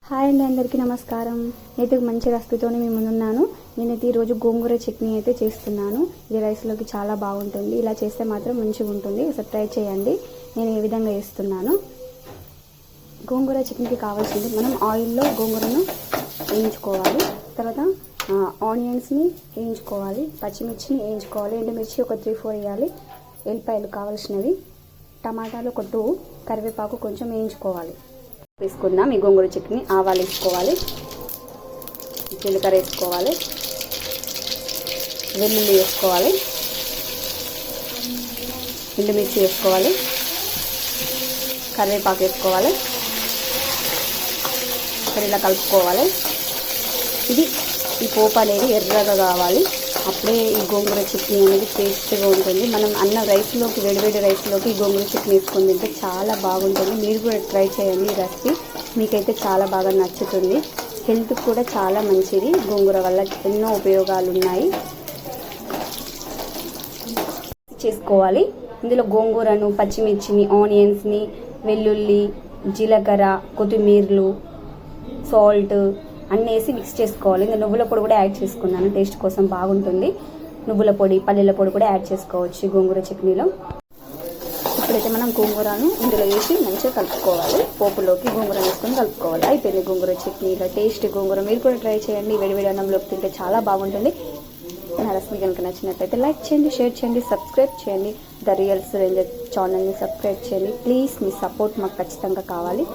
Hi అండి, అందరికీ నమస్కారం. నేనైతే మంచి రెసిపీతో మీ ముందున్నాను. నేనైతే ఈరోజు గోంగూర చట్నీ అయితే చేస్తున్నాను. ఇది రైస్లోకి చాలా బాగుంటుంది. ఇలా చేస్తే మాత్రం మంచిగా ఉంటుంది. ఒకసారి ట్రై చేయండి. నేను ఏ విధంగా చేస్తున్నాను. గోంగూర చట్నీకి కావాల్సింది మనం ఆయిల్లో గోంగూరను వేయించుకోవాలి. తర్వాత ఆనియన్స్ని వేయించుకోవాలి, పచ్చిమిర్చిని వేయించుకోవాలి, ఎండుమిర్చి ఒక 3-4 వేయాలి, ఎల్లిపాయలు కావాల్సినవి, టమాటాలు ఒక 2, కరివేపాకు కొంచెం వేయించుకోవాలి. వేసుకుందాం ఈ గోంగూర చట్నీ. ఆవాలు వేసుకోవాలి, జీలకర్ర వేసుకోవాలి, వెల్లుల్లి వేసుకోవాలి, ఎండుమిర్చి వేసుకోవాలి, కరివేపాకు వేసుకోవాలి. ఇలా కలుపుకోవాలి. ఈ పోపు అనేది ఎర్రగా కావాలి. అప్పుడే ఈ గోంగూర చట్నీ అనేది టేస్ట్గా ఉంటుంది. మనం అన్న రైస్లోకి, వేడివేడి రైస్లోకి ఈ గోంగూర చట్నీ వేసుకొని తింటే చాలా బాగుంటుంది. మీరు కూడా ట్రై చేయండి. ఈ రెసిపీ మీకైతే చాలా బాగా నచ్చుతుంది. హెల్త్ కూడా చాలా మంచిది. గోంగూర వల్ల ఎన్నో ఉపయోగాలు ఉన్నాయి. చేసుకోవాలి. ఇందులో గోంగూరను, పచ్చిమిర్చిని, ఆనియన్స్ని, వెల్లుల్లి, జీలకర్ర, కొత్తిమీరలు, సాల్ట్ అన్నీ వేసి మిక్స్ చేసుకోవాలి. ఇంకా నువ్వుల పొడి కూడా యాడ్ చేసుకున్నాను, టేస్ట్ కోసం బాగుంటుంది. నువ్వుల పొడి, పల్లీల పొడి కూడా యాడ్ చేసుకోవచ్చు గోంగూర చట్నీలో. ఇప్పుడైతే మనం గోంగూరను ఇందులో వేసి మంచిగా కలుపుకోవాలి. పోపులోకి గోంగూర వేసుకొని కలుపుకోవాలి. అయిపోయింది గోంగూర చట్నీలో టేస్ట్ గోంగూర. మీరు కూడా ట్రై చేయండి. వేడివేడి అన్నంలోకి తింటే చాలా బాగుంటుంది. నా రెసిపీ కనుక నచ్చినట్లయితే లైక్ చేయండి, షేర్ చేయండి, సబ్స్క్రైబ్ చేయండి. ద రియల్ సురేంజర్ ఛానల్ని సబ్స్క్రైబ్ చేయండి ప్లీజ్. మీ సపోర్ట్ మాకు ఖచ్చితంగా కావాలి.